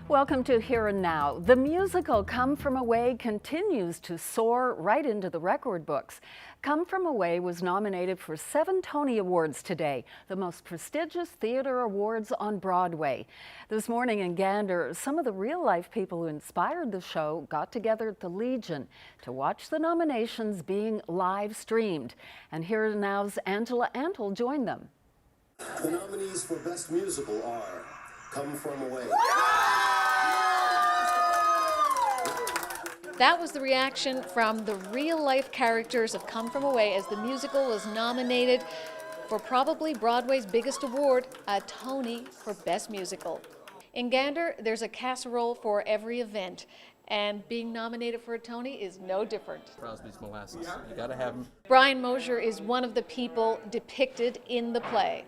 Welcome to Here and Now. The musical Come From Away continues to soar right into the record books. Come From Away was nominated for 7 Tony Awards today, the most prestigious theater awards on Broadway. This morning in Gander, some of the real-life people who inspired the show got together at the Legion to watch the nominations being live streamed. And Here and Now's Angela Antle joined them. The nominees for Best Musical are Come From Away. That was the reaction from the real-life characters of Come From Away as the musical was nominated for probably Broadway's biggest award, a Tony for Best Musical. In Gander, there's a casserole for every event, and being nominated for a Tony is no different. Crosby's molasses. You gotta have them. Brian Mosier is one of the people depicted in the play.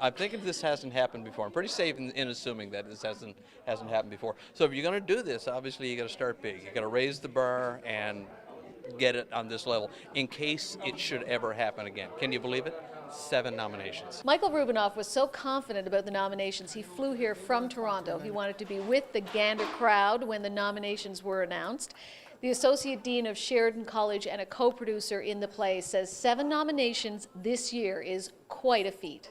I'm thinking this hasn't happened before. I'm pretty safe in assuming that this hasn't happened before. So if you're going to do this, obviously you got to start big. You got to raise the bar and get it on this level in case it should ever happen again. Can you believe it? 7 nominations. Michael Rubinoff was so confident about the nominations, he flew here from Toronto. He wanted to be with the Gander crowd when the nominations were announced. The Associate Dean of Sheridan College and a co-producer in the play says 7 nominations this year is quite a feat.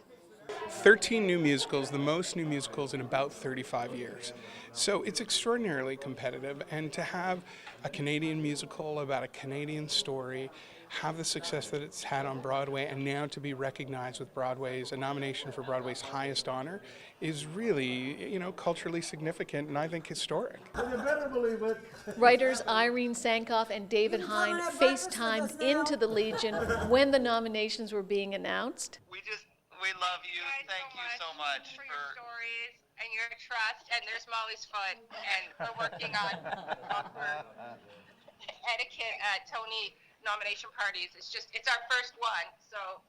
13 new musicals, the most new musicals in about 35 years. So it's extraordinarily competitive, and to have a Canadian musical about a Canadian story, have the success that it's had on Broadway, and now to be recognized with a nomination for Broadway's highest honor is really, culturally significant and I think historic. You better believe it. Writers Irene Sankoff and David Hine FaceTimed into the Legion when the nominations were being announced. We love you. Thank you so much for your stories and your trust. And there's Molly's foot, and we're working on proper etiquette at Tony nomination parties. It's our first one, so.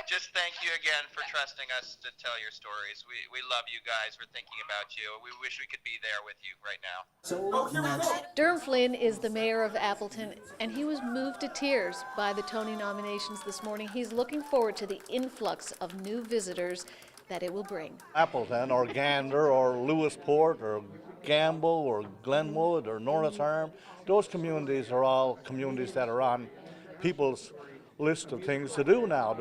Just thank you again for trusting us to tell your stories. We love you guys. We're thinking about you. We wish we could be there with you right now. Durham Flynn is the mayor of Appleton, and he was moved to tears by the Tony nominations this morning. He's looking forward to the influx of new visitors that it will bring. Appleton or Gander or Lewisport or Gamble or Glenwood or Norris Arm, those communities are all communities that are on people's list of things to do now.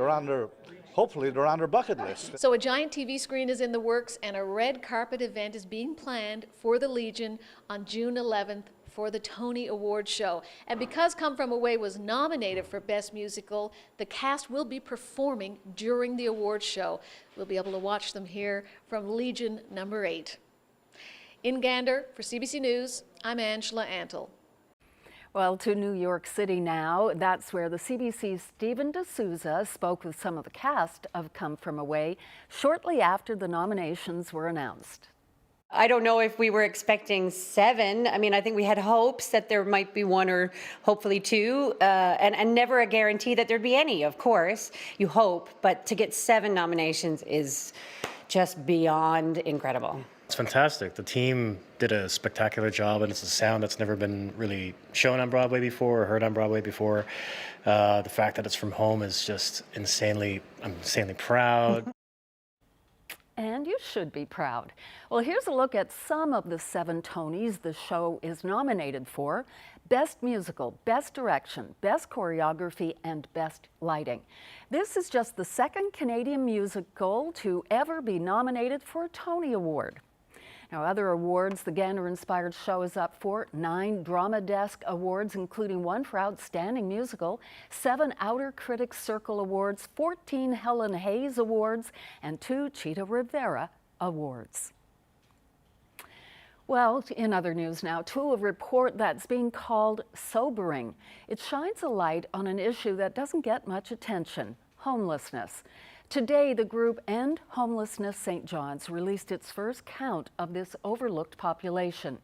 Hopefully they're on their bucket list. So a giant TV screen is in the works, and a red carpet event is being planned for the Legion on June 11th for the Tony Awards show. And because Come From Away was nominated for Best Musical, the cast will be performing during the awards show. We'll be able to watch them here from Legion number 8. In Gander, for CBC News, I'm Angela Antle. Well, to New York City now. That's where the CBC's Stephen D'Souza spoke with some of the cast of Come From Away shortly after the nominations were announced. I don't know if we were expecting 7. I mean, I think we had hopes that there might be 1 or hopefully 2, and never a guarantee that there'd be any, of course. You hope, but to get 7 nominations is just beyond incredible. It's fantastic. The team did a spectacular job, and it's a sound that's never been really shown on Broadway before or heard on Broadway before. The fact that it's from home is just I'm insanely proud. And you should be proud. Well, here's a look at some of the 7 Tonys the show is nominated for: Best Musical, Best Direction, Best Choreography, and Best Lighting. This is just the 2nd Canadian musical to ever be nominated for a Tony Award. Now, other awards, the Gander-inspired show is up for 9 Drama Desk Awards, including 1 for Outstanding Musical, 7 Outer Critics Circle Awards, 14 Helen Hayes Awards, and 2 Chita Rivera Awards. Well, in other news now, to a report that's being called sobering. It shines a light on an issue that doesn't get much attention: homelessness. Today, the group End Homelessness St. John's released its first count of this overlooked population.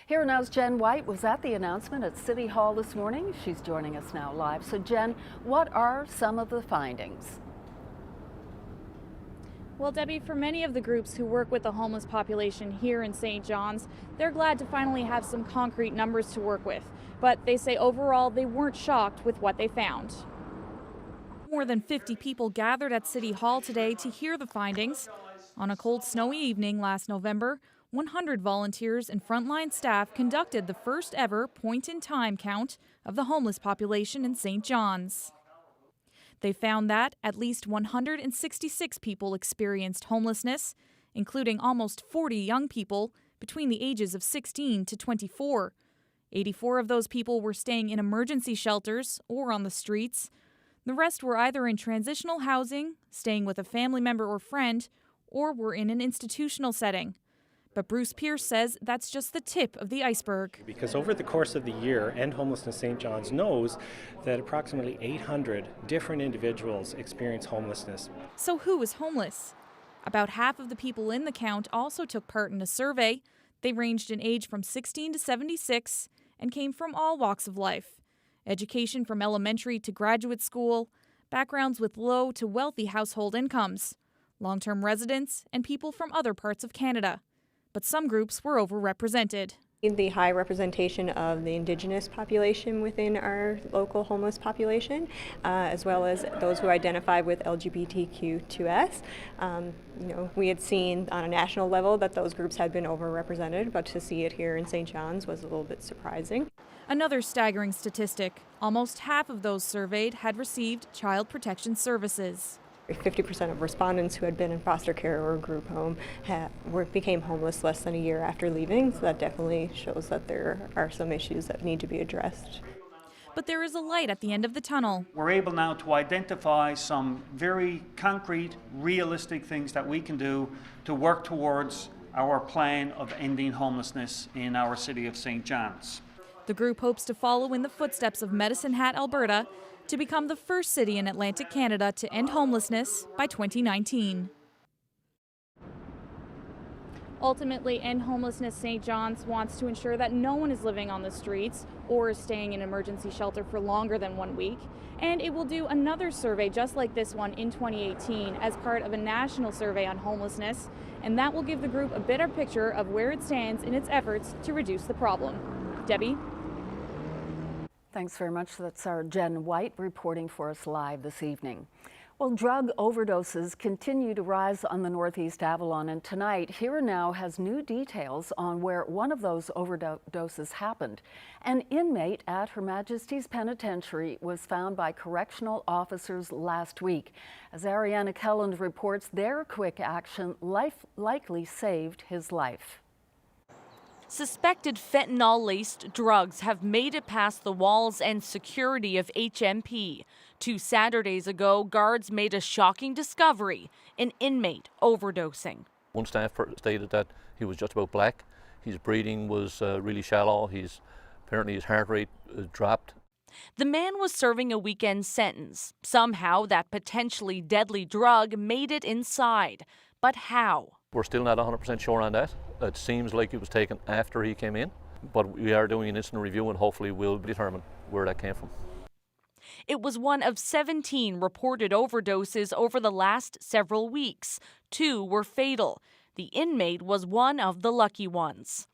Here Now's Jen White was at the announcement at City Hall this morning. She's joining us now live. So Jen, what are some of the findings? Well, Debbie, for many of the groups who work with the homeless population here in St. John's, they're glad to finally have some concrete numbers to work with. But they say overall they weren't shocked with what they found. More than 50 people gathered at City Hall today to hear the findings. On a cold, snowy evening last November, 100 volunteers and frontline staff conducted the first ever point-in-time count of the homeless population in St. John's. They found that at least 166 people experienced homelessness, including almost 40 young people between the ages of 16 to 24. 84 of those people were staying in emergency shelters or on the streets. The rest were either in transitional housing, staying with a family member or friend, or were in an institutional setting. But Bruce Pierce says that's just the tip of the iceberg. Because over the course of the year, End Homelessness St. John's knows that approximately 800 different individuals experience homelessness. So who is homeless? About half of the people in the count also took part in a survey. They ranged in age from 16 to 76 and came from all walks of life. Education from elementary to graduate school, backgrounds with low to wealthy household incomes, long-term residents, and people from other parts of Canada. But some groups were overrepresented. The high representation of the Indigenous population within our local homeless population, as well as those who identify with LGBTQ2S. We had seen on a national level that those groups had been overrepresented, but to see it here in St. John's was a little bit surprising. Another staggering statistic, almost half of those surveyed had received child protection services. 50% of respondents who had been in foster care or a group home became homeless less than a year after leaving, so that definitely shows that there are some issues that need to be addressed. But there is a light at the end of the tunnel. We're able now to identify some very concrete, realistic things that we can do to work towards our plan of ending homelessness in our city of St. John's. The group hopes to follow in the footsteps of Medicine Hat, Alberta, to become the first city in Atlantic Canada to end homelessness by 2019. Ultimately, End Homelessness St. John's wants to ensure that no one is living on the streets or is staying in emergency shelter for longer than 1 week. And it will do another survey just like this one in 2018 as part of a national survey on homelessness. And that will give the group a better picture of where it stands in its efforts to reduce the problem. Debbie? Thanks very much. That's our Jen White reporting for us live this evening. Well, drug overdoses continue to rise on the Northeast Avalon, and tonight, Here and Now has new details on where one of those overdoses happened. An inmate at Her Majesty's Penitentiary was found by correctional officers last week. As Ariana Kelland reports, their quick action likely saved his life. Suspected fentanyl-laced drugs have made it past the walls and security of HMP. 2 Saturdays ago, guards made a shocking discovery, an inmate overdosing. One staff stated that he was just about black. His breathing was really shallow. Apparently his heart rate dropped. The man was serving a weekend sentence. Somehow that potentially deadly drug made it inside. But how? We're still not 100% sure on that. It seems like it was taken after he came in, but we are doing an instant review and hopefully we'll determine where that came from. It was one of 17 reported overdoses over the last several weeks. 2 were fatal. The inmate was one of the lucky ones.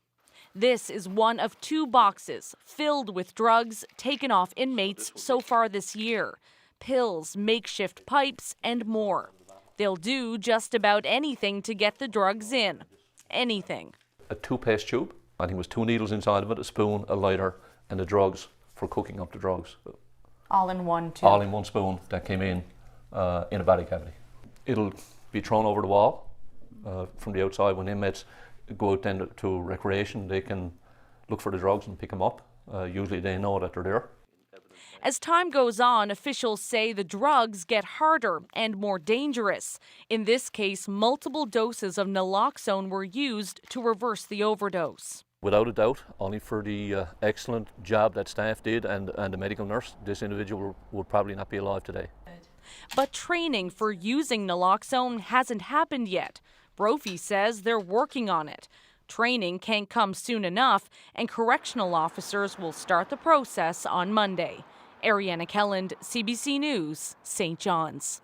This is one of 2 boxes filled with drugs taken off inmates so far this year. Pills, makeshift pipes, and more. They'll do just about anything to get the drugs in. Anything. A toothpaste tube, I think it was 2 needles inside of it, a spoon, a lighter, and the drugs for cooking up the drugs. All in one tube? All in one spoon that came in a body cavity. It'll be thrown over the wall from the outside. When inmates go out then to recreation, they can look for the drugs and pick them up. Usually they know that they're there. As time goes on, officials say the drugs get harder and more dangerous. In this case, multiple doses of naloxone were used to reverse the overdose. Without a doubt, only for the excellent job that staff did and the medical nurse, this individual would probably not be alive today. But training for using naloxone hasn't happened yet. Brophy says they're working on it. Training can't come soon enough, and correctional officers will start the process on Monday. Ariana Kelland, CBC News, St. John's.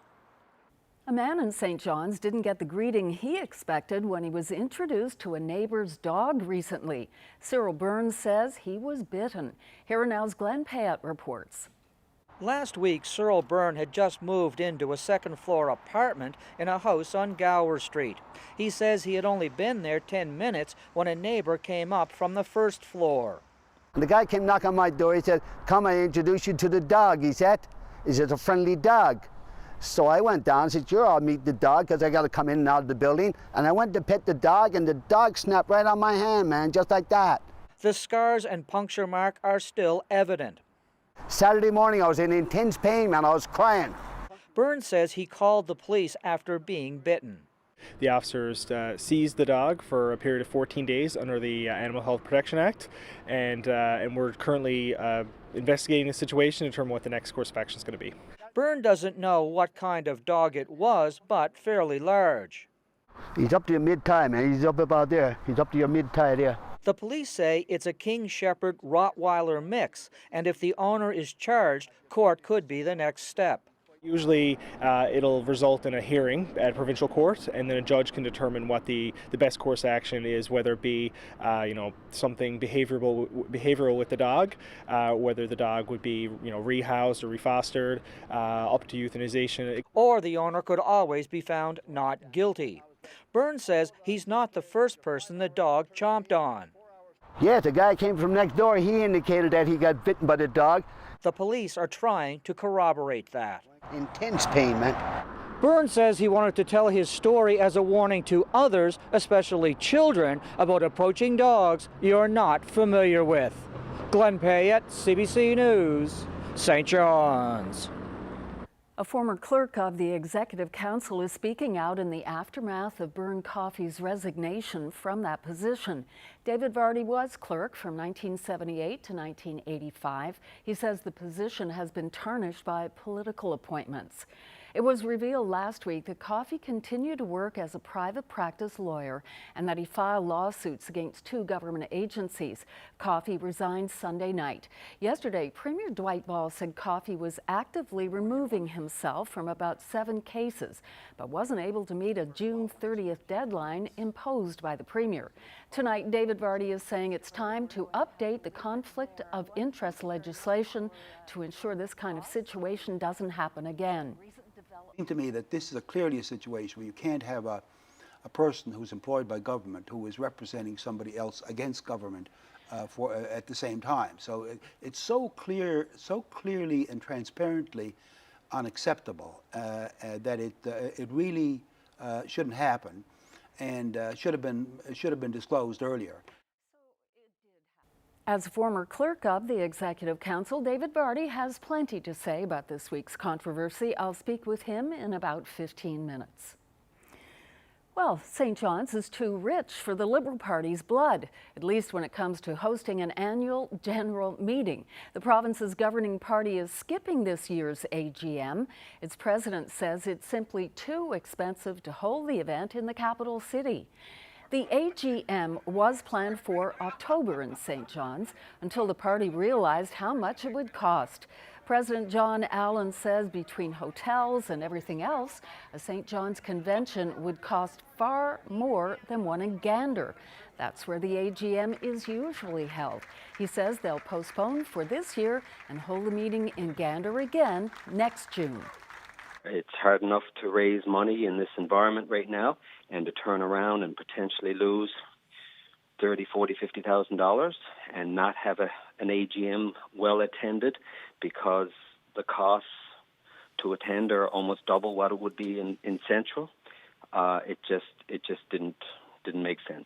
A man in St. John's didn't get the greeting he expected when he was introduced to a neighbor's dog recently. Cyril Burns says he was bitten. Here and Now's Glenn Payette reports. Last week, Cyril Byrne had just moved into a second-floor apartment in a house on Gower Street. He says he had only been there 10 minutes when a neighbor came up from the first floor. And the guy came knock on my door. He said, "Come, I introduce you to the dog," he said. "Is it a friendly dog?" So I went down and said, "Sure, I'll meet the dog because I got to come in and out of the building." And I went to pet the dog, and the dog snapped right on my hand, man, just like that. The scars and puncture mark are still evident. Saturday morning, I was in intense pain, man. I was crying. Byrne says he called the police after being bitten. The officers seized the dog for a period of 14 days under the Animal Health Protection Act, and we're currently investigating the situation to determine what the next course of action is going to be. Byrne doesn't know what kind of dog it was, but fairly large. He's up to your mid-thigh, man. He's up about there. He's up to your mid-thigh there. The police say it's a King Shepherd Rottweiler mix, and if the owner is charged, court could be the next step. Usually it'll result in a hearing at provincial court, and then a judge can determine what the best course of action is, whether it be something behavioral with the dog, whether the dog would be rehoused or refostered, up to euthanization. Or the owner could always be found not guilty. Byrne says he's not the first person the dog chomped on. Yeah, the guy came from next door. He indicated that he got bitten by the dog. The police are trying to corroborate that. Intense pain, man. Byrne says he wanted to tell his story as a warning to others, especially children, about approaching dogs you're not familiar with. Glenn Payette, CBC News, St. John's. A former clerk of the Executive Council is speaking out in the aftermath of Byrne Coffey's resignation from that position. David Vardy was clerk from 1978 to 1985. He says the position has been tarnished by political appointments. It was revealed last week that Coffey continued to work as a private practice lawyer and that he filed lawsuits against 2 government agencies. Coffey resigned Sunday night. Yesterday, Premier Dwight Ball said Coffey was actively removing himself from about 7 cases, but wasn't able to meet a June 30th deadline imposed by the Premier. Tonight, David Vardy is saying it's time to update the conflict of interest legislation to ensure this kind of situation doesn't happen again. It seems to me that this is clearly a situation where you can't have a person who's employed by government who is representing somebody else against government at the same time. So it's so clearly and transparently unacceptable that it really shouldn't happen, and should have been disclosed earlier. As former clerk of the Executive Council, David Vardy has plenty to say about this week's controversy. I'll speak with him in about 15 minutes. Well, St. John's is too rich for the Liberal Party's blood, at least when it comes to hosting an annual general meeting. The province's governing party is skipping this year's AGM. Its president says it's simply too expensive to hold the event in the capital city. The AGM was planned for October in St. John's until the party realized how much it would cost. President John Allen says between hotels and everything else, a St. John's convention would cost far more than one in Gander. That's where the AGM is usually held. He says they'll postpone for this year and hold the meeting in Gander again next June. It's hard enough to raise money in this environment right now and to turn around and potentially lose $30,000, $40,000, $50,000 and not have an AGM well attended because the costs to attend are almost double what it would be in Central. It just didn't make sense.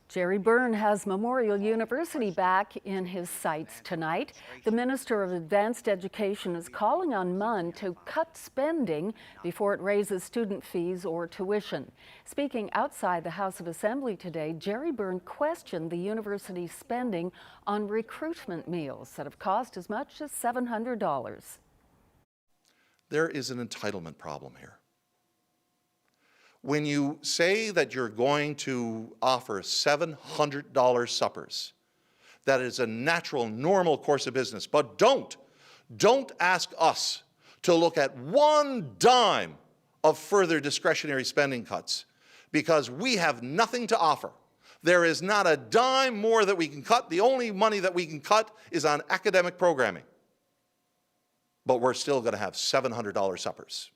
Jerry Byrne has Memorial University back in his sights tonight. The Minister of Advanced Education is calling on MUN to cut spending before it raises student fees or tuition. Speaking outside the House of Assembly today, Jerry Byrne questioned the university's spending on recruitment meals that have cost as much as $700. There is an entitlement problem here. When you say that you're going to offer $700 suppers, that is a natural, normal course of business, but don't ask us to look at one dime of further discretionary spending cuts because we have nothing to offer There is not a dime more that we can cut. The only money that we can cut is on academic programming. But we're still going to have $700 suppers.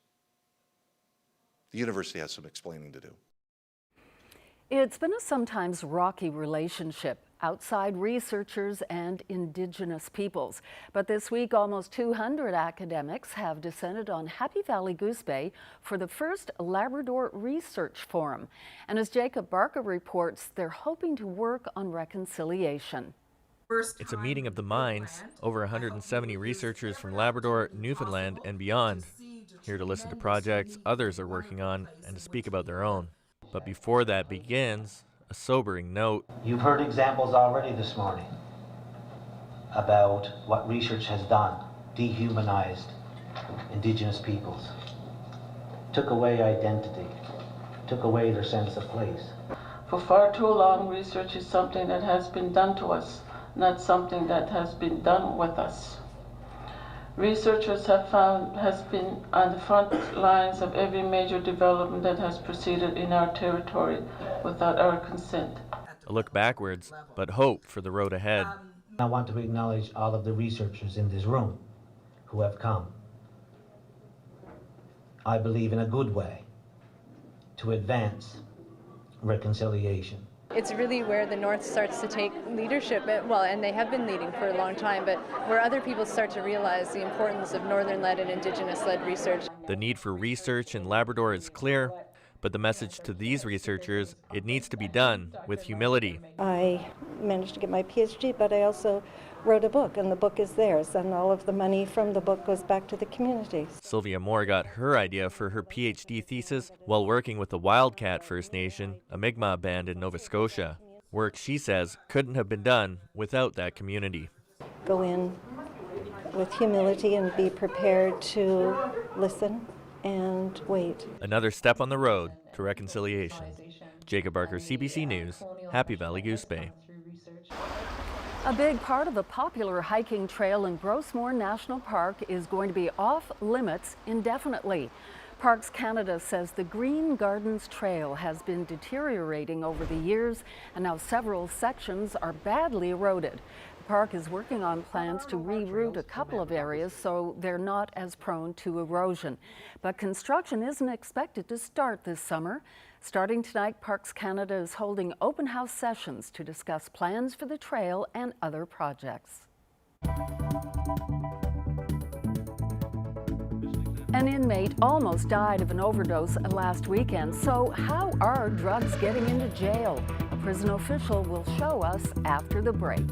The university has some explaining to do. It's been a sometimes rocky relationship, outside researchers and Indigenous peoples. But this week, almost 200 academics have descended on Happy Valley Goose Bay for the first Labrador Research Forum. And as Jacob Barker reports, they're hoping to work on reconciliation. It's a meeting of the minds, over 170 researchers from Labrador, Newfoundland, and beyond, here to listen to projects others are working on and to speak about their own. But before that begins, a sobering note. You've heard examples already this morning about what research has done, dehumanized Indigenous peoples, took away identity, took away their sense of place. For far too long, research is something that has been done to us, not something that has been done with us. Researchers has been on the front lines of every major development that has proceeded in our territory without our consent. A look backwards, but hope for the road ahead. I want to acknowledge all of the researchers in this room who have come, I believe in a good way, to advance reconciliation. It's really where the North starts to take leadership, well, and they have been leading for a long time, but where other people start to realize the importance of Northern-led and Indigenous-led research. The need for research in Labrador is clear, but the message to these researchers, it needs to be done with humility. I managed to get my PhD, but I also wrote a book, and the book is theirs, and all of the money from the book goes back to the community. Sylvia Moore got her idea for her PhD thesis while working with the Wildcat First Nation, a Mi'kmaq band in Nova Scotia. Work, she says, couldn't have been done without that community. Go in with humility and be prepared to listen and wait. Another step on the road to reconciliation. Jacob Barker, CBC News, Happy Valley Goose Bay. A big part of the popular hiking trail in Grossmoor National Park is going to be off limits indefinitely. Parks Canada says the Green Gardens Trail has been deteriorating over the years, and now several sections are badly eroded. The park is working on plans to reroute a couple of areas so they're not as prone to erosion. But construction isn't expected to start this summer. Starting tonight, Parks Canada is holding open house sessions to discuss plans for the trail and other projects. An inmate almost died of an overdose last weekend. So how are drugs getting into jail? A prison official will show us after the break.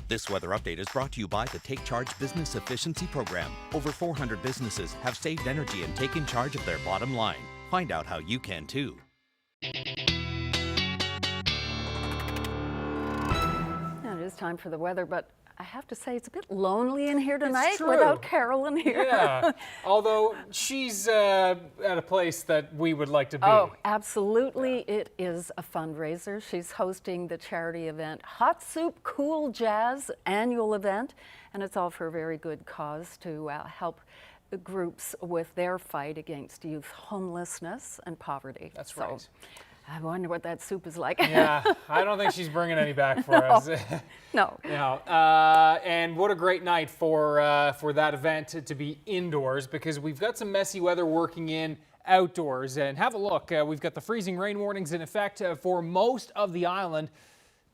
This weather update is brought to you by the Take Charge Business Efficiency Program. Over 400 businesses have saved energy and taken charge of their bottom line. Find out how you can too. Now it is time for the weather, but I have to say it's a bit lonely in here tonight true. without Carolyn here. Yeah, although she's at a place that we would like to be. Oh, absolutely. It is a fundraiser. She's hosting the charity event Hot Soup Cool Jazz annual event, and it's all for a very good cause to help groups with their fight against youth homelessness and poverty. That's right. I wonder what that soup is like. Yeah, I don't think she's bringing any back for us. No. No. And what a great night for that event to be indoors, because we've got some messy weather working in outdoors. And have a look. We've got the freezing rain warnings in effect for most of the island.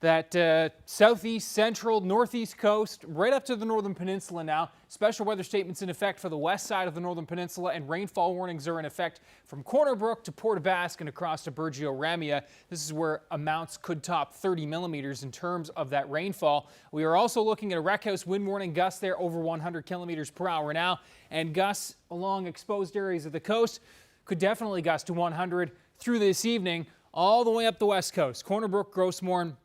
That southeast, central, northeast coast, right up to the northern peninsula now. Special weather statements in effect for the west side of the northern peninsula, and rainfall warnings are in effect from Corner Brook to Port aux Basques and across to Burgeo Ramia. This is where amounts could top 30 millimeters in terms of that rainfall. We are also looking at a wreck house wind warning, gusts there over 100 kilometers per hour now, and gusts along exposed areas of the coast could definitely gust to 100 through this evening, all the way up the west coast. Corner Brook, Grossmorn,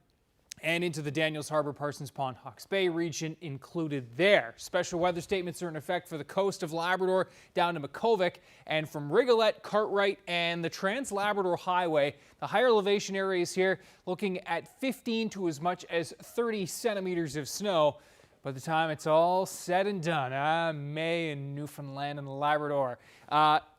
and into the Daniels Harbor, Parsons Pond, Hawke's Bay region included there. Special weather statements are in effect for the coast of Labrador down to Makkovik, and from Rigolette, Cartwright, and the Trans-Labrador Highway. The higher elevation areas here looking at 15 to as much as 30 centimeters of snow by the time it's all said and done. May in Newfoundland and Labrador.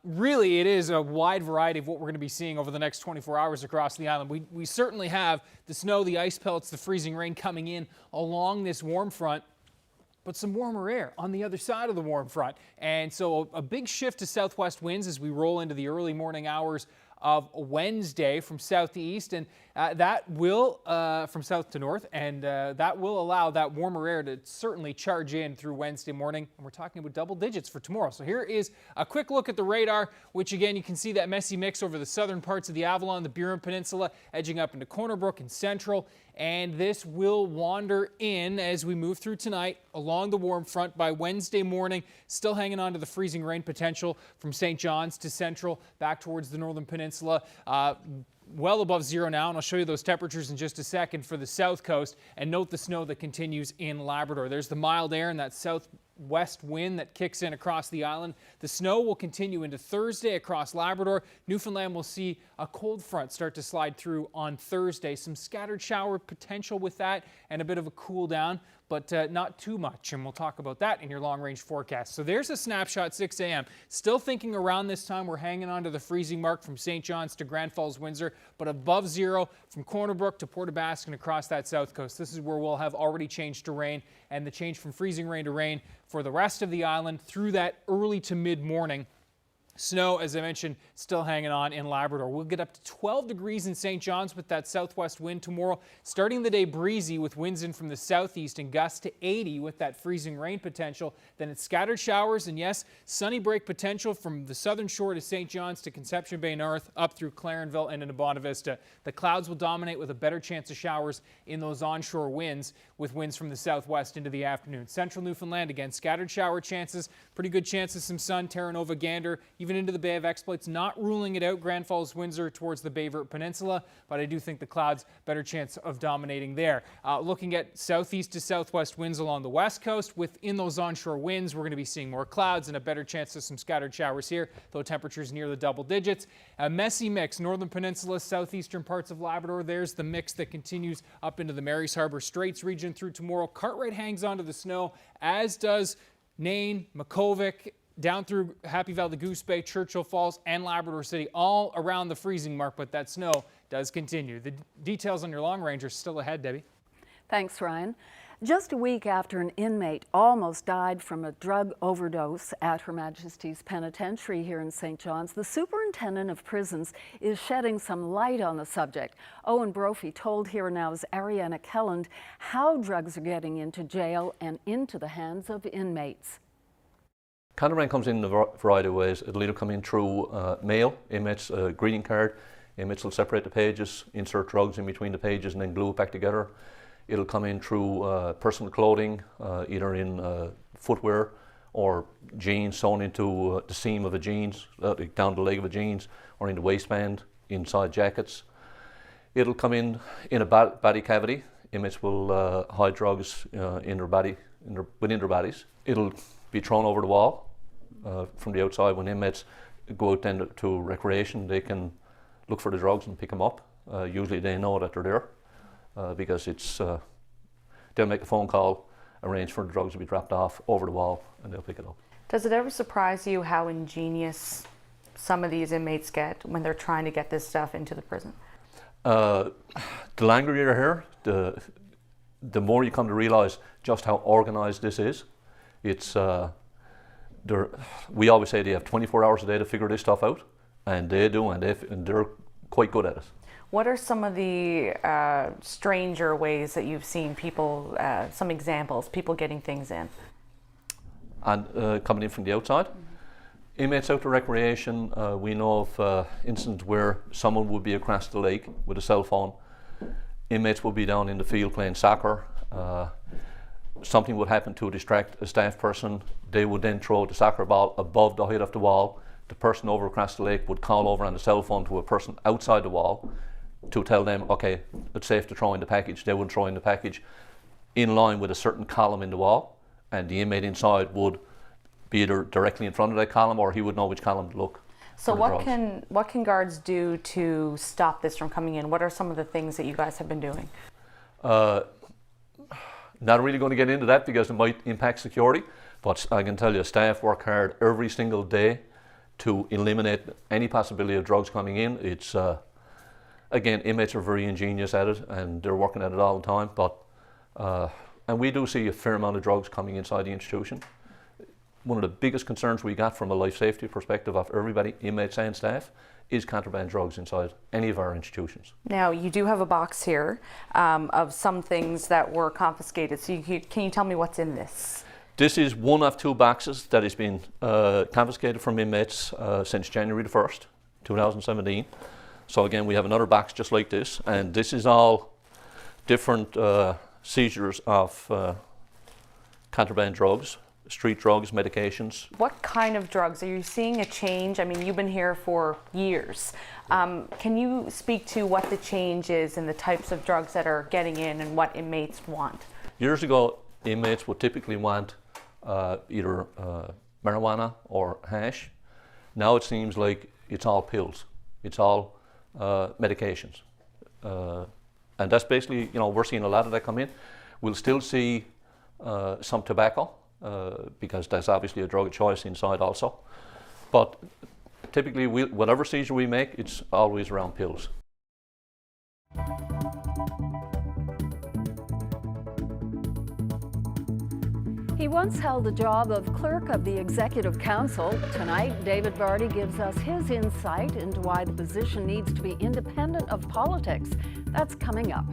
Really, it is a wide variety of what we're going to be seeing over the next 24 hours across the island. We certainly have the snow, the ice pellets, the freezing rain coming in along this warm front, but some warmer air on the other side of the warm front. And so a big shift to southwest winds as we roll into the early morning hours of Wednesday from south to east, and that will from south to north, and that will allow that warmer air to certainly charge in through Wednesday morning, and we're talking about double digits for tomorrow. So here is a quick look at the radar, which again you can see that messy mix over the southern parts of the Avalon, the Burin Peninsula, edging up into Corner Brook and Central, and this will wander in as we move through tonight along the warm front. By Wednesday morning, still hanging on to the freezing rain potential from St. John's to Central, back towards the northern peninsula. Well above zero now, and I'll show you those temperatures in just a second for the south coast. And note the snow that continues in Labrador. There's the mild air and that southwest wind that kicks in across the island. The snow will continue into Thursday across Labrador. Newfoundland will see a cold front start to slide through on Thursday. Some scattered shower potential with that and a bit of a cool down, but not too much, and we'll talk about that in your long-range forecast. So there's a snapshot, 6 a.m. Still thinking around this time we're hanging on to the freezing mark from St. John's to Grand Falls, Windsor, but above zero from Corner Brook to Port aux Basques and across that south coast. This is where we'll have already changed to rain, and the change from freezing rain to rain for the rest of the island through that early to mid-morning. Snow, as I mentioned, still hanging on in Labrador. We'll get up to 12 degrees in St. John's with that southwest wind tomorrow. Starting the day breezy with winds in from the southeast and gusts to 80 with that freezing rain potential. Then it's scattered showers and, yes, sunny break potential from the southern shore to St. John's to Conception Bay North up through Clarenville and into Bonavista. The clouds will dominate with a better chance of showers in those onshore winds with winds from the southwest into the afternoon. Central Newfoundland, again, scattered shower chances. Pretty good chance of some sun, Terra Nova, Gander, even into the Bay of Exploits. Not ruling it out, Grand Falls, Windsor towards the Bayvert Peninsula, but I do think the clouds, better chance of dominating there. Looking at southeast to southwest winds along the west coast. Within those onshore winds, we're going to be seeing more clouds and a better chance of some scattered showers here, though temperatures near the double digits. A messy mix, northern peninsula, southeastern parts of Labrador. There's the mix that continues up into the Marys Harbour Straits region through tomorrow. Cartwright hangs onto the snow, as does Nain, Makkovik, down through Happy Valley, Goose Bay, Churchill Falls, and Labrador City, all around the freezing mark, but that snow does continue. The details on your long range are still ahead, Debbie. Thanks, Ryan. Just a week after an inmate almost died from a drug overdose at Her Majesty's Penitentiary here in St. John's, the Superintendent of Prisons is shedding some light on the subject. Owen Brophy told Here Now's Ariana Kelland how drugs are getting into jail and into the hands of inmates. Contraband comes in a variety of ways. It'll either come in through mail, inmates' greeting card. Inmates will separate the pages, insert drugs in between the pages, and then glue it back together. It'll come in through personal clothing, either in footwear or jeans sewn into the seam of a jeans, down the leg of a jeans, or in the waistband, inside jackets. It'll come in a body cavity. Inmates will hide drugs in their body, within their bodies. It'll be thrown over the wall from the outside. When inmates go out then to recreation, they can look for the drugs and pick them up. Usually they know that they're there because it's they'll make a phone call, arrange for the drugs to be dropped off over the wall, and they'll pick it up. Does it ever surprise you how ingenious some of these inmates get when they're trying to get this stuff into the prison? The longer you're here, the more you come to realise just how organised this is. It's we always say they have 24 hours a day to figure this stuff out, and they do, and they're quite good at it. What are some of the stranger ways that you've seen people, some examples, people getting things in? And coming in from the outside? Inmates out to recreation, we know of instances where someone would be across the lake with a cell phone. Inmates will be down in the field playing soccer. Something would happen to distract a staff person. They would then throw the soccer ball above the height of the wall. The person over across the lake would call over on the cell phone to a person outside the wall to tell them, okay, it's safe to throw in the package. They would throw in the package in line with a certain column in the wall, and the inmate inside would be either directly in front of that column, or he would know which column to look. So what can guards do to stop this from coming in? What are some of the things that you guys have been doing? Not really going to get into that because it might impact security, but I can tell you staff work hard every single day to eliminate any possibility of drugs coming in. It's again, inmates are very ingenious at it, and they're working at it all the time, but and we do see a fair amount of drugs coming inside the institution. One of the biggest concerns we got from a life safety perspective of everybody, inmates and staff, is contraband drugs inside any of our institutions. Now, you do have a box here of some things that were confiscated. So can you tell me what's in this? This is one of two boxes that has been confiscated from inmates since January the 1st, 2017. So again, we have another box just like this, and this is all different seizures of contraband drugs, street drugs, medications. What kind of drugs? Are you seeing a change? I mean, you've been here for years. Can you speak to what the change is in the types of drugs that are getting in and what inmates want? Years ago, inmates would typically want either marijuana or hash. Now it seems like it's all pills. It's all medications. And that's basically, we're seeing a lot of that come in. We'll still see some tobacco, because that's obviously a drug of choice inside also. But typically, whatever seizure we make, it's always around pills. He once held the job of clerk of the Executive Council. Tonight, David Vardy gives us his insight into why the position needs to be independent of politics. That's coming up.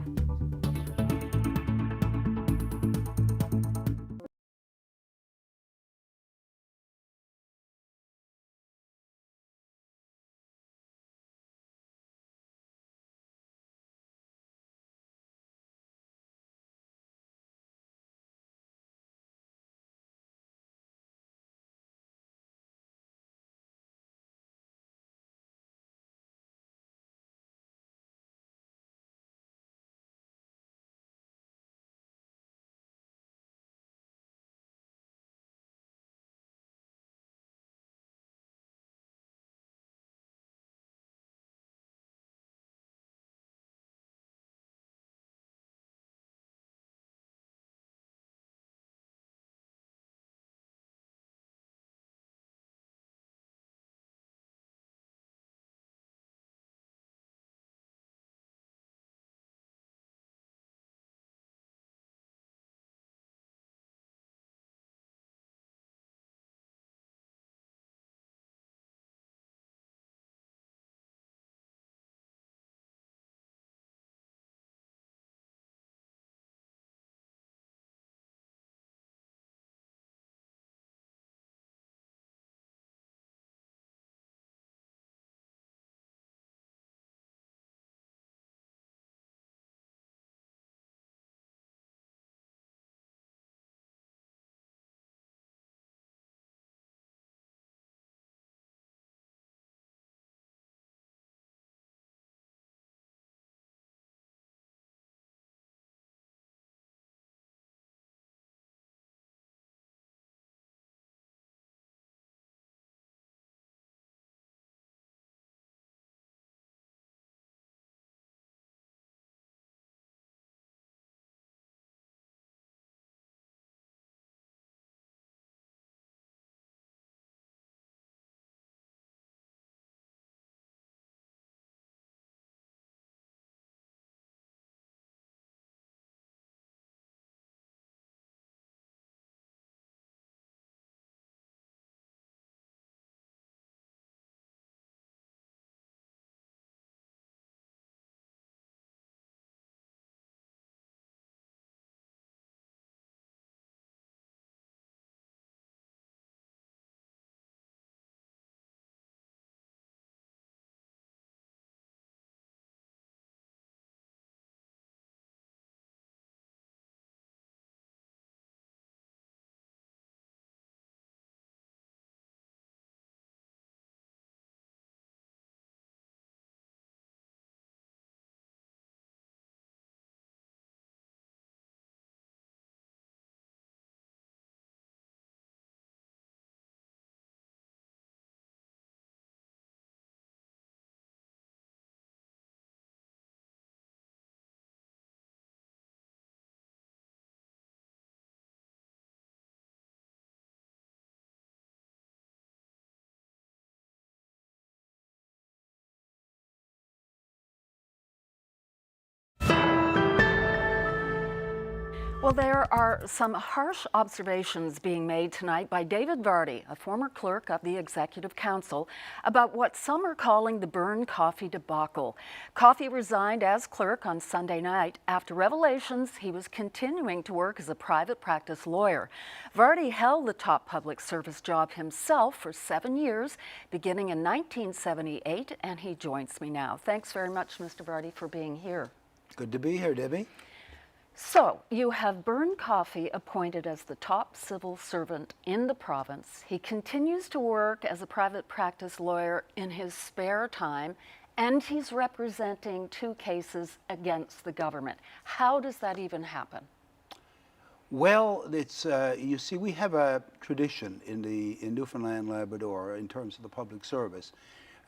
Well, there are some harsh observations being made tonight by David Vardy, a former clerk of the Executive Council, about what some are calling the Burn Coffee debacle. Coffee resigned as clerk on Sunday night after revelations he was continuing to work as a private practice lawyer. Vardy held the top public service job himself for 7 years, beginning in 1978, and he joins me now. Thanks very much, Mr. Vardy, for being here. Good to be here, Debbie. So, you have Burn Coffee appointed as the top civil servant in the province. He continues to work as a private practice lawyer in his spare time, and he's representing 2 cases against the government. How does that even happen? Well, it's you see, we have a tradition in Newfoundland, Labrador, in terms of the public service,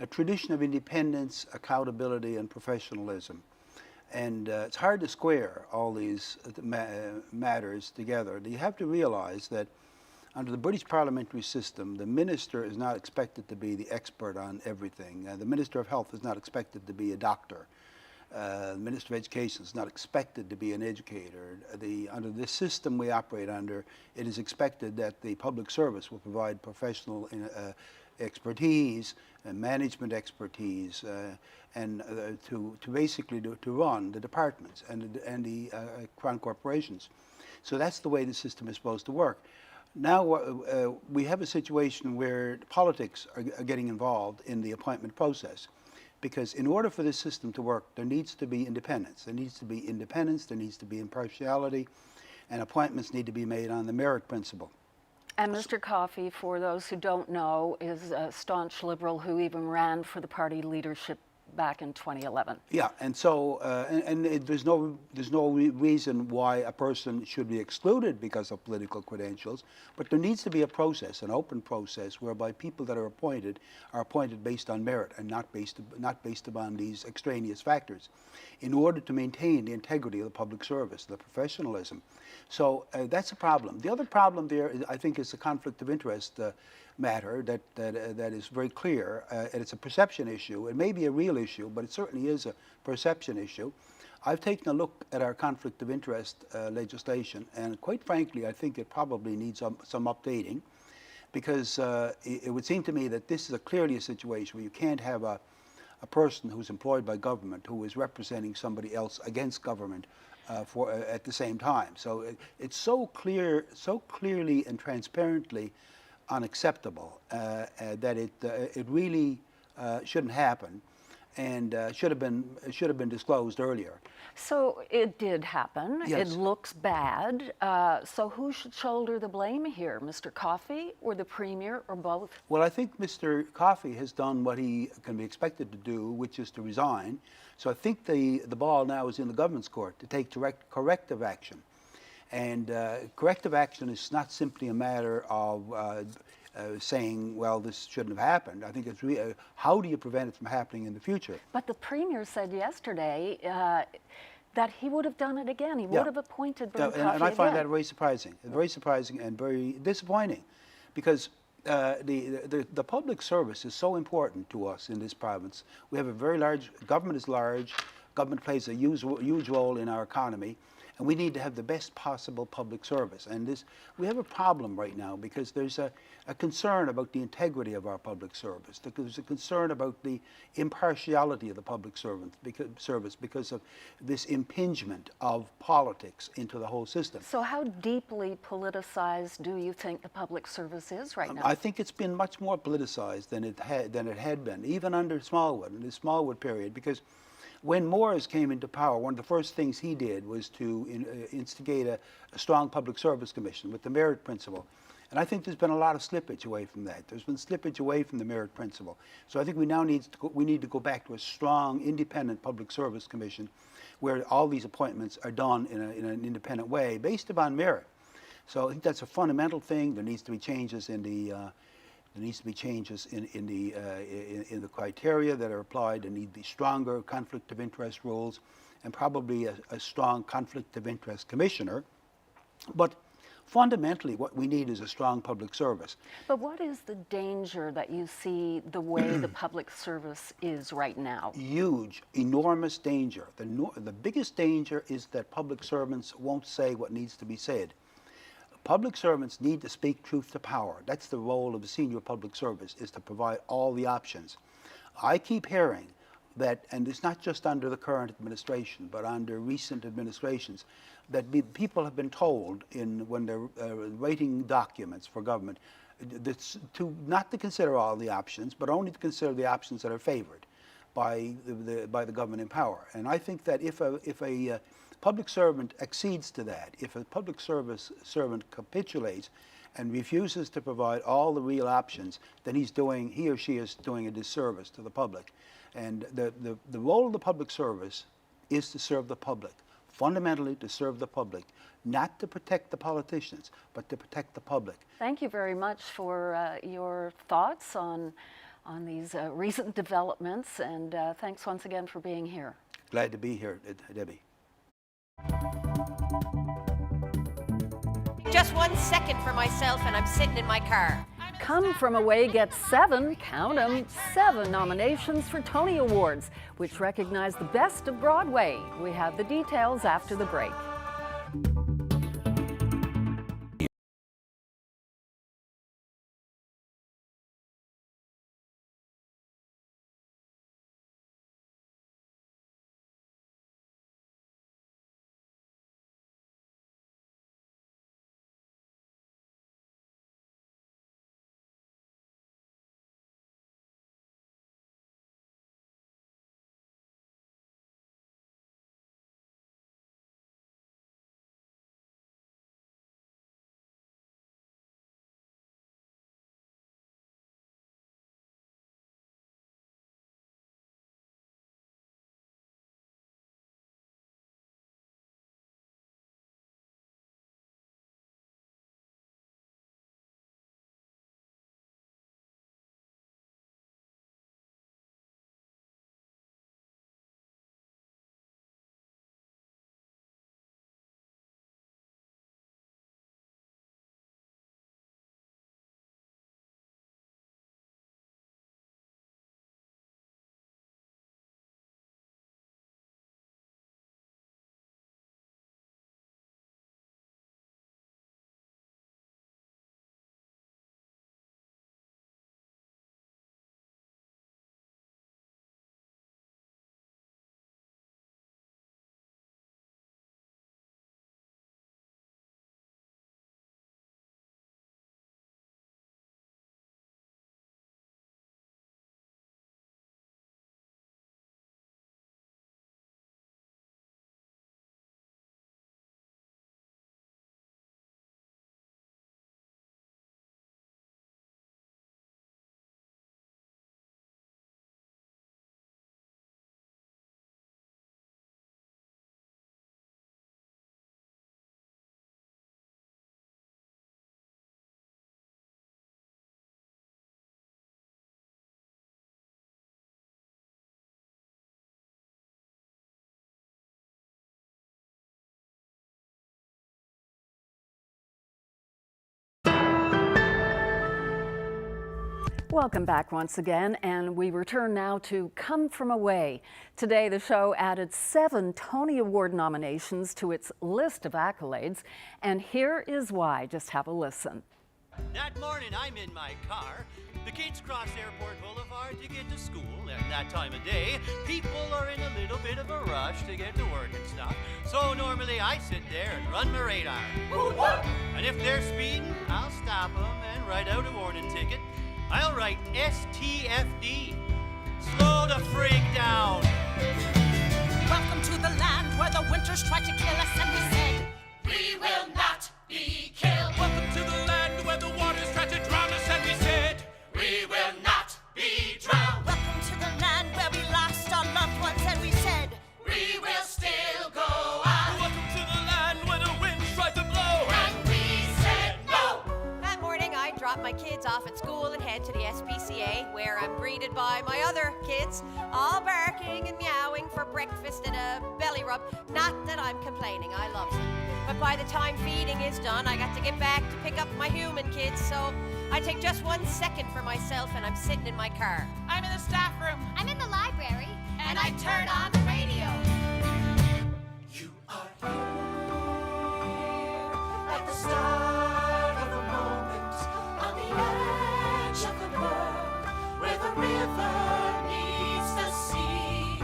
a tradition of independence, accountability, and professionalism. And it's hard to square all these matters together. You have to realize that under the British parliamentary system, the minister is not expected to be the expert on everything. The Minister of Health is not expected to be a doctor. The Minister of Education is not expected to be an educator. Under this system we operate under, it is expected that the public service will provide professional expertise and management expertise and to basically to run the departments and the crown corporations. So that's the way the system is supposed to work. Now we have a situation where politics are getting involved in the appointment process, because in order for this system to work, there needs to be independence. There needs to be independence, there needs to be impartiality, and appointments need to be made on the merit principle. And Mr. Coffey, for those who don't know, is a staunch Liberal who even ran for the party leadership back in 2011. Yeah, and so there's no reason why a person should be excluded because of political credentials, but there needs to be a process, an open process, whereby people that are appointed based on merit and not based upon these extraneous factors, in order to maintain the integrity of the public service, the professionalism. So that's a problem. The other problem there, I think, is the conflict of interest matter that is very clear, and it's a perception issue. It may be a real issue, but it certainly is a perception issue. I've taken a look at our conflict of interest legislation, and quite frankly, I think it probably needs some updating, because it would seem to me that this is clearly a situation where you can't have a person who's employed by government who is representing somebody else against government at the same time. So it's so clearly and transparently unacceptable that it really shouldn't happen, and should have been disclosed earlier. So it did happen. Yes. It looks bad. So who should shoulder the blame here, Mr. Coffey or the Premier, or both? Well, I think Mr. Coffey has done what he can be expected to do, which is to resign. So I think the ball now is in the government's court to take corrective action. And corrective action is not simply a matter of saying, well, this shouldn't have happened. I think it's really, how do you prevent it from happening in the future? But the Premier said yesterday that he would have done it again. He would have appointed Burn Coffey and I find again. that very surprising and very disappointing, because the public service is so important to us in this province. We have a very large, government is large, government plays a huge role in our economy, and we need to have the best possible public service. And we have a problem right now, because there's a concern about the integrity of our public service. There's a concern about the impartiality of the public service because of this impingement of politics into the whole system. So how deeply politicized do you think the public service is right now? I think it's been much more politicized than it had been, even under Smallwood, in the Smallwood period, because when Moores came into power, one of the first things he did was to instigate a strong public service commission with the merit principle. And I think there's been a lot of slippage away from that. There's been slippage away from the merit principle. So I think we now need to go back to a strong, independent public service commission, where all these appointments are done in an independent way, based upon merit. So I think that's a fundamental thing. There needs to be changes in the in the criteria that are applied. There need to be stronger conflict of interest rules, and probably a strong conflict of interest commissioner. But Fundamentally, what we need is a strong public service. But what is the danger that you see the way the public service is right now? Huge, enormous danger. The biggest danger is that public servants won't say what needs to be said. Public servants need to speak truth to power. That's the role of a senior public service, is to provide all the options. I keep hearing that, and it's not just under the current administration, but under recent administrations, that people have been told when they're writing documents for government not to consider all the options, but only to consider the options that are favored by the government in power. And I think that if a public servant accedes to that, if a public servant capitulates and refuses to provide all the real options, then he or she is doing a disservice to the public. And the role of the public service is to serve the public, fundamentally to serve the public, not to protect the politicians, but to protect the public. Thank you very much for your thoughts on these recent developments, and thanks once again for being here. Glad to be here, Debbie. Just 1 second for myself and I'm sitting in my car. Come From Away gets 7, count 'em, 7 nominations for Tony Awards, which recognize the best of Broadway. We have the details after the break. Welcome back once again, and we return now to Come From Away. Today, the show added 7 Tony Award nominations to its list of accolades, and here is why. Just have a listen. That morning, I'm in my car. The kids cross Airport Boulevard to get to school, and that time of day, people are in a little bit of a rush to get to work and stuff. So normally I sit there and run my radar. And if they're speeding, I'll stop them and write out a warning ticket. I'll write STFD. Slow the freak down. Welcome to the land where the winters tried to kill us, and we said, we will not be killed. Welcome to the land where the waters tried to drown us, and we said, we will not be drowned. Welcome to the land where we lost our loved ones, and we said, we will still go on. Welcome to the land where the winds tried to blow, and we said no. That morning, I dropped my kids off at school and head to the SPCA, where where I'm greeted by my other kids, all barking and meowing for breakfast and a belly rub. Not that I'm complaining, I love them. But by the time feeding is done, I got to get back to pick up my human kids, so I take just 1 second for myself and I'm sitting in my car. I'm in the staff room. I'm in the library. And I turn on the radio. You are At the start of a moment, on the edge of the world, where the river meets the sea.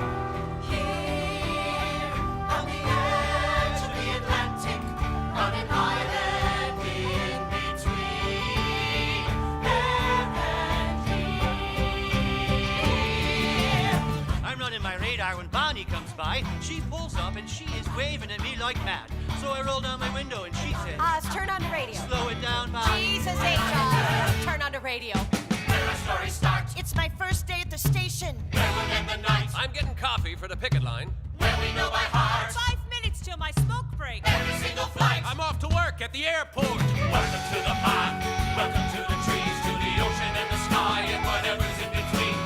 Here, on the edge of the Atlantic, on an island in between there and here. I'm running my radar when Bonnie comes by. She pulls up and she is waving at me like mad. So I roll down my window and she said, Turn on the radio. slow it down, Bonnie. Jesus H. Turn on the radio. Where our story starts, It's my first day at the station. where we'll end the night, I'm getting coffee for the picket line. where we know by heart 5 minutes till my smoke break. every single flight. I'm off to work at the airport. Welcome to the pond, welcome to the trees, to the ocean and the sky and whatever's in between.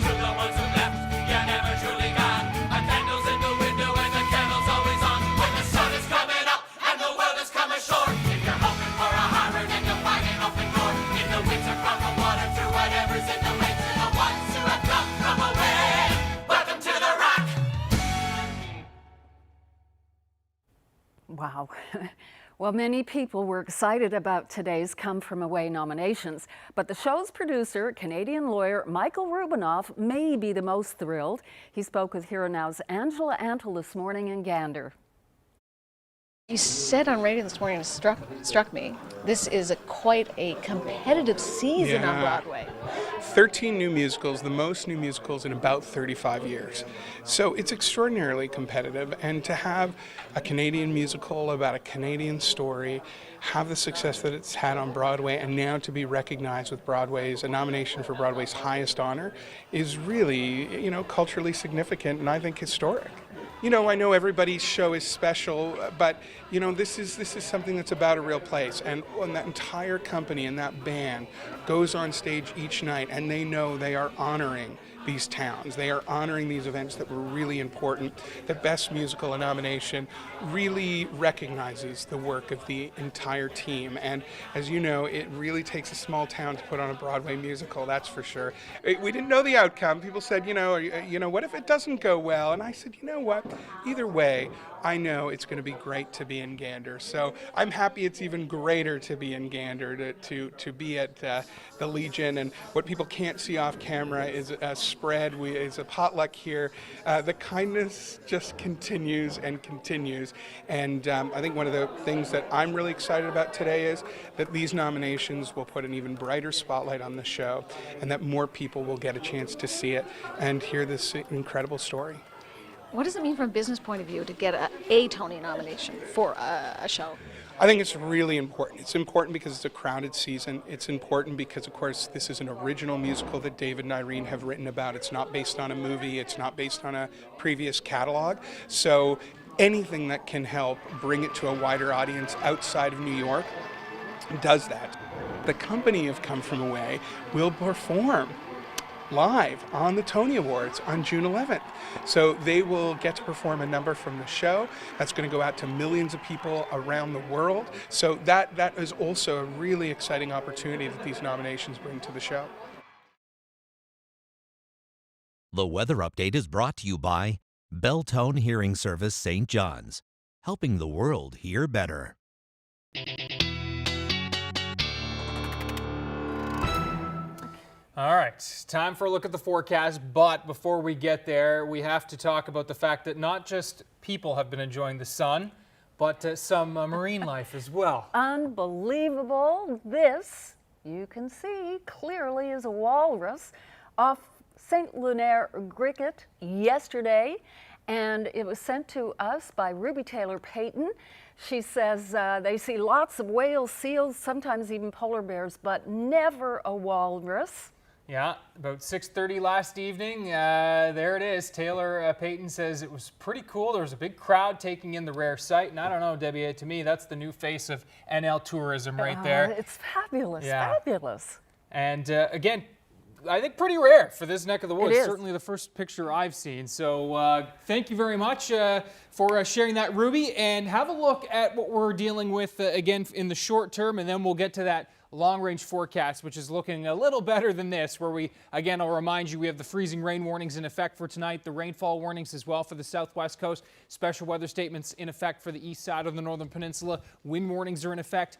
To the ones who left, you're never truly gone. A candle's in the window and the candle's always on. When the sun is coming up and the world is coming short. If you're hoping for a harbor, then you'll find an open door. In the winter, from the water to whatever's in the lake, to the ones who have come from away. Welcome to the rock. Wow. Well, many people were excited about today's Come From Away nominations, but the show's producer, Canadian lawyer Michael Rubinoff, may be the most thrilled. He spoke with Here and Now's Angela Antle this morning in Gander. You said on radio this morning, it struck me, this is quite a competitive season on Broadway. 13 new musicals, the most new musicals in about 35 years. So it's extraordinarily competitive, and to have a Canadian musical about a Canadian story, have the success that it's had on Broadway, and now to be recognized with a nomination for Broadway's highest honor is really, culturally significant and I think historic. I know everybody's show is special, but this is something that's about a real place. And when that entire company and that band goes on stage each night, and they know they are honoring these towns, they are honoring these events that were really important. The Best Musical nomination really recognizes the work of the entire team. And as you know, it really takes a small town to put on a Broadway musical, that's for sure. We didn't know the outcome. People said, what if it doesn't go well? And I said, you know what? Either way, I know it's going to be great to be in Gander. So I'm happy it's even greater to be in Gander, to be at the Legion. And what people can't see off camera is a spread. It's a potluck here. The kindness just continues and continues. And I think one of the things that I'm really excited about today is that these nominations will put an even brighter spotlight on the show, and that more people will get a chance to see it and hear this incredible story. What does it mean from a business point of view to get a Tony nomination for a show? I think it's really important. It's important because it's a crowded season. It's important because, of course, this is an original musical that David and Irene have written about. It's not based on a movie. It's not based on a previous catalog. So anything that can help bring it to a wider audience outside of New York does that. The company of Come From Away will perform live on the Tony Awards on June 11th. So they will get to perform a number from the show. That's going to go out to millions of people around the world. So that is also a really exciting opportunity that these nominations bring to the show. The weather update is brought to you by Belltone Hearing Service St. John's, helping the world hear better. All right, time for a look at the forecast, but before we get there, we have to talk about the fact that not just people have been enjoying the sun, but some marine life as well. Unbelievable. This, you can see clearly, is a walrus off St. Lunaire Cricket yesterday, and it was sent to us by Ruby Taylor Payton. She says they see lots of whales, seals, sometimes even polar bears, but never a walrus. Yeah, about 6:30 last evening, there it is. Taylor Payton says it was pretty cool. There was a big crowd taking in the rare sight, and I don't know, Debbie, to me, that's the new face of NL tourism right there. It's fabulous, yeah. fabulous. And again, I think pretty rare for this neck of the woods. is. Certainly the first picture I've seen. So thank you very much for sharing that, Ruby. And have a look at what we're dealing with again in the short term, and then we'll get to that long-range forecast, which is looking a little better than this, where we, again, I'll remind you, we have the freezing rain warnings in effect for tonight, the rainfall warnings as well for the southwest coast, special weather statements in effect for the east side of the northern peninsula, wind warnings are in effect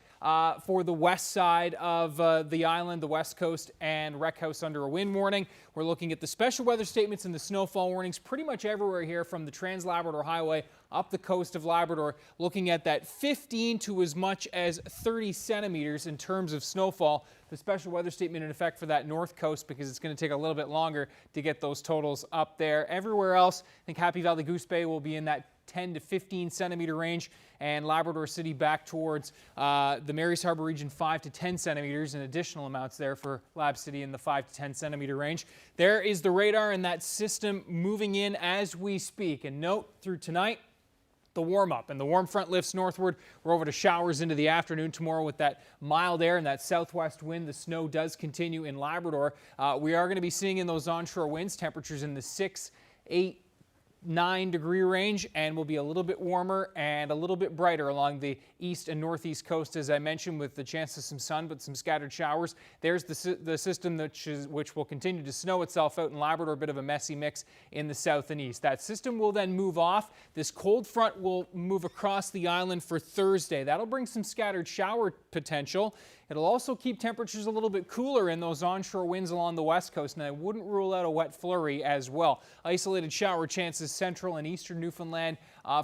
for the west side of the island, the west coast, and Wreck House under a wind warning. We're looking at the special weather statements and the snowfall warnings pretty much everywhere here, from the Trans-Labrador Highway up the coast of Labrador, looking at that 15 to as much as 30 centimeters in terms of snowfall. The special weather statement in effect for that north coast, because it's going to take a little bit longer to get those totals up there. Everywhere else, I think Happy Valley Goose Bay will be in that 10 to 15 centimeter range, and Labrador City back towards the Marys Harbour region 5 to 10 centimeters, and additional amounts there for Lab City in the 5 to 10 centimeter range. There is the radar and that system moving in as we speak. And note, through tonight, the warm-up, and the warm front lifts northward. We're over to showers into the afternoon tomorrow with that mild air and that southwest wind. The snow does continue in Labrador. We are going to be seeing in those onshore winds temperatures in the 6, 8, 9-degree range, and will be a little bit warmer and a little bit brighter along the east and northeast coast, as I mentioned, with the chance of some sun but some scattered showers. There's the system which will continue to snow itself out in Labrador, a bit of a messy mix in the south and east. That system will then move off. This cold front will move across the island for Thursday. That'll bring some scattered shower potential. It'll also keep temperatures a little bit cooler in those onshore winds along the west coast, and I wouldn't rule out a wet flurry as well. Isolated shower chances central and eastern Newfoundland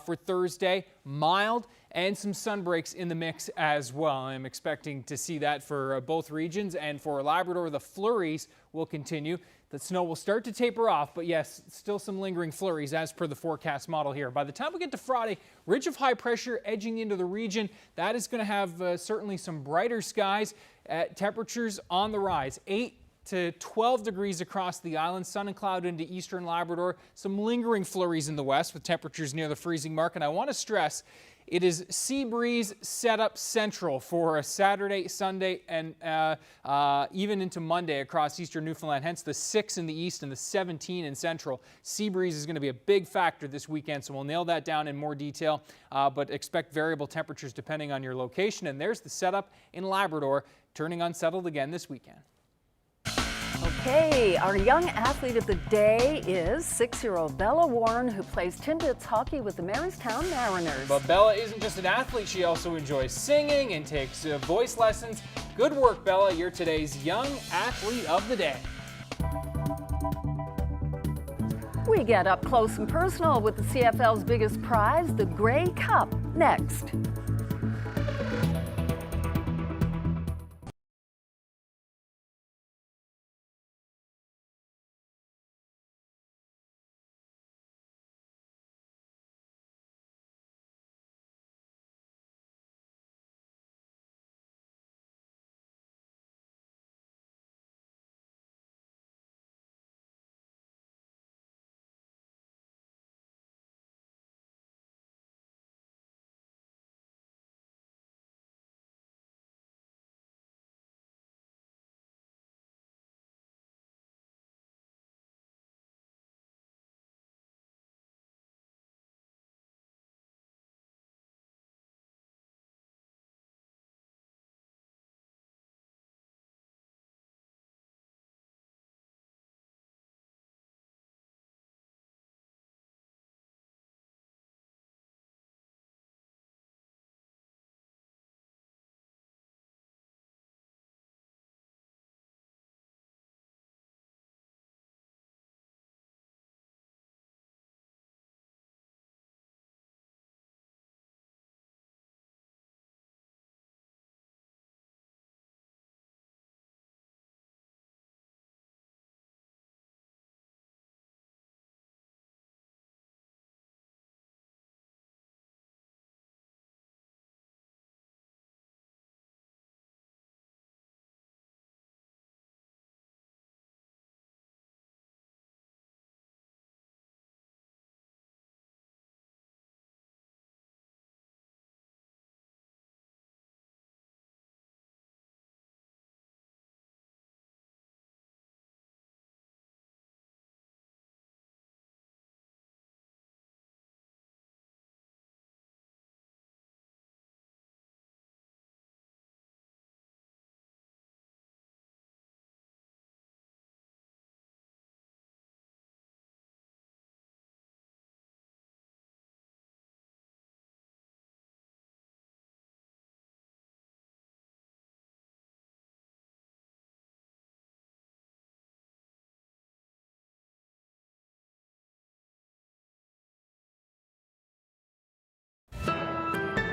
for Thursday. Mild and some sun breaks in the mix as well. I'm expecting to see that for both regions, and for Labrador, the flurries will continue. The snow will start to taper off, but yes, still some lingering flurries as per the forecast model here. By the time we get to Friday, ridge of high pressure edging into the region. That is going to have certainly some brighter skies. Temperatures on the rise. 8 to 12 degrees across the island. Sun and cloud into eastern Labrador. Some lingering flurries in the west with temperatures near the freezing mark. And I want to stress, it is sea breeze set up central for a Saturday, Sunday, and even into Monday across eastern Newfoundland. Hence the 6 in the east and the 17 in central. Sea breeze is going to be a big factor this weekend, so we'll nail that down in more detail. But expect variable temperatures depending on your location. And there's the setup in Labrador, turning unsettled again this weekend. Okay, our young athlete of the day is 6-year-old Bella Warren, who plays Timbits hockey with the Marystown Mariners. But Bella isn't just an athlete, she also enjoys singing and takes voice lessons. Good work, Bella. You're today's young athlete of the day. We get up close and personal with the CFL's biggest prize, the Grey Cup, next.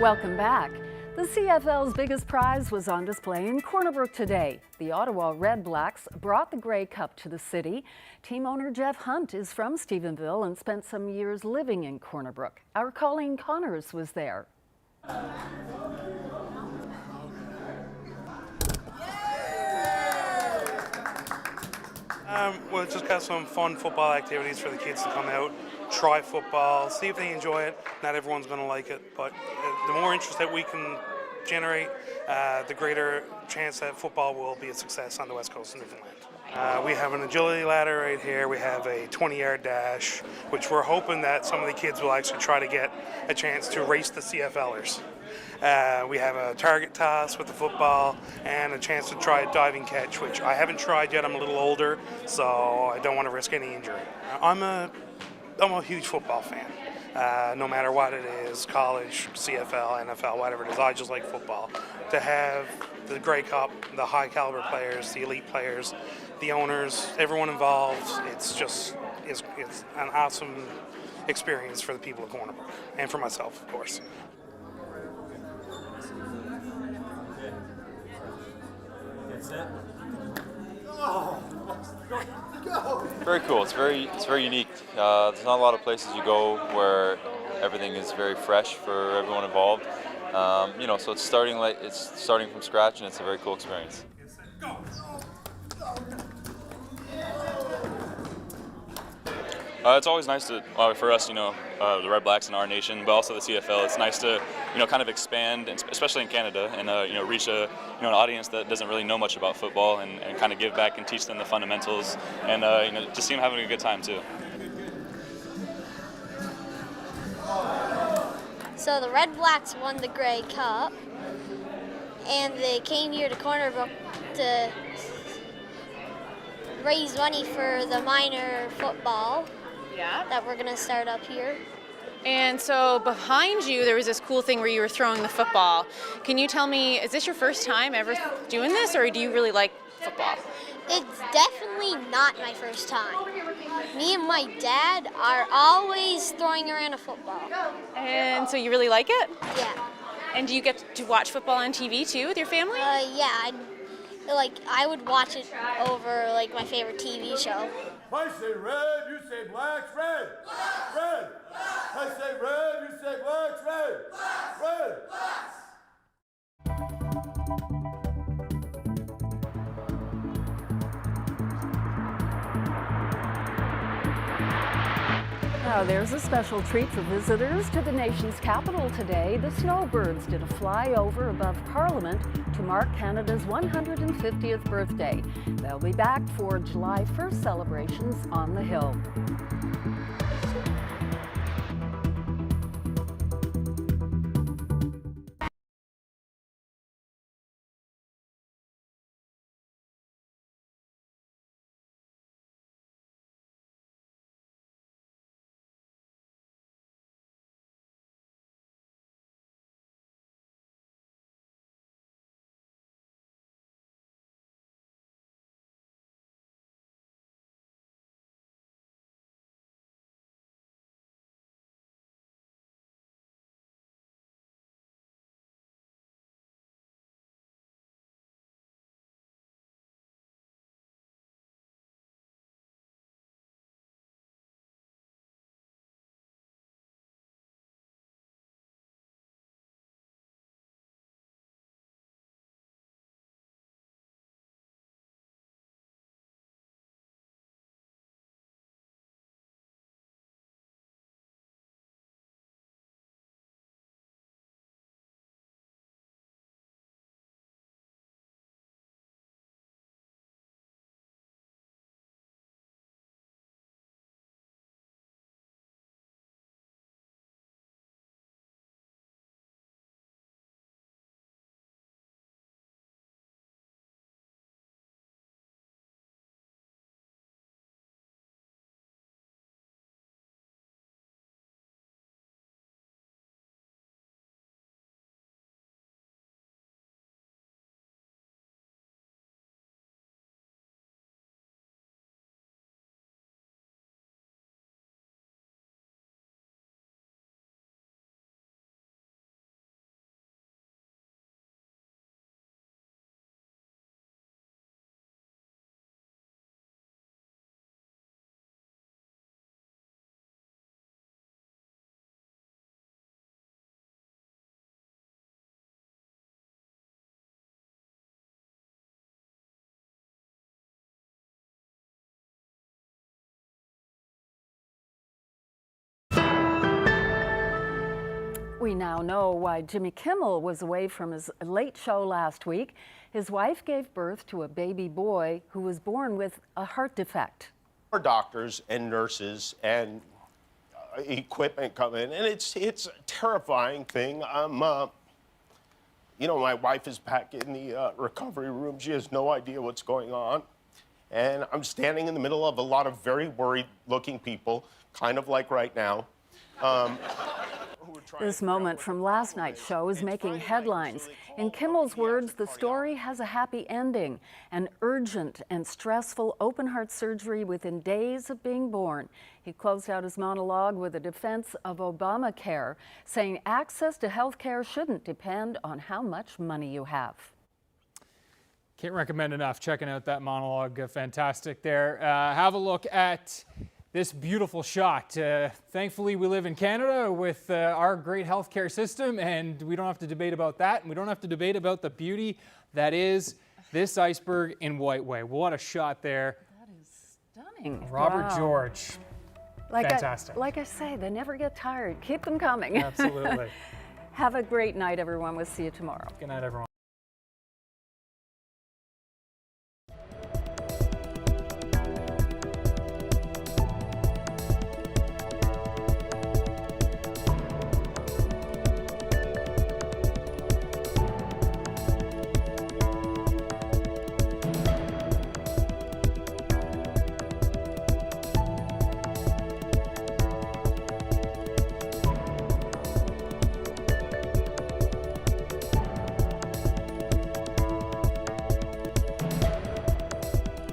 Welcome back. The CFL's biggest prize was on display in Corner Brook today. The Ottawa Red Blacks brought the Grey Cup to the city. Team owner Jeff Hunt is from Stephenville and spent some years living in Corner Brook. Our Colleen Connors was there. We've just got some fun football activities for the kids to come out, try football, see if they enjoy it. Not everyone's going to like it, but the more interest that we can generate, the greater chance that football will be a success on the west coast of Newfoundland. We have an agility ladder right here. We have a 20-yard dash, which we're hoping that some of the kids will actually try to get a chance to race the CFLers. We have a target toss with the football and a chance to try a diving catch, which I haven't tried yet. I'm a little older, so I don't want to risk any injury. I'm a huge football fan. No matter what it is, college, CFL, NFL, whatever it is, I just like football. To have the Grey Cup, the high caliber players, the elite players, the owners, everyone involved, it's an awesome experience for the people of Corner Brook and for myself, of course. Very cool. It's very unique. There's not a lot of places you go where everything is very fresh for everyone involved. So it's starting from scratch, and it's a very cool experience. It's always nice to, for us, the Red Blacks in our nation, but also the CFL. It's nice to, kind of expand, especially in Canada, and reach an audience that doesn't really know much about football, and kind of give back and teach them the fundamentals, and just see them having a good time too. So the Red Blacks won the Grey Cup, and they came here to Corner Brook to raise money for the minor football that we're going to start up here. And so behind you, there was this cool thing where you were throwing the football. Can you tell me, is this your first time ever doing this, or do you really like football? It's definitely not my first time. Me and my dad are always throwing around a football. And so you really like it? Yeah. And do you get to watch football on TV too with your family? Yeah. I would watch it over my favorite TV show. I say red, you say blacks, red, red. I say red, you say blacks, red, red. Now, there's a special treat for visitors to the nation's capital today. The snowbirds did a flyover above Parliament to mark Canada's 150th birthday. They'll be back for July 1st celebrations on the Hill. We now know why Jimmy Kimmel was away from his late show last week. His wife gave birth to a baby boy who was born with a heart defect. Our doctors and nurses and equipment come in, and it's a terrifying thing. You know, my wife is back in the recovery room. She has no idea what's going on. And I'm standing in the middle of a lot of very worried-looking people, kind of like right now. This moment from last night's show is making headlines. In Kimmel's words, the story has a happy ending, an urgent and stressful open-heart surgery within days of being born. He closed out his monologue with a defense of Obamacare, saying access to health care shouldn't depend on how much money you have. Can't recommend enough checking out that monologue. Fantastic there. Have a look at this beautiful shot. Thankfully, we live in Canada with our great healthcare system, and we don't have to debate about that, and we don't have to debate about the beauty that is this iceberg in White Way. What a shot there. That is stunning. Robert Wow. George. Fantastic. Like I say, they never get tired. Keep them coming. Absolutely. Have a great night, everyone. We'll see you tomorrow. Good night, everyone.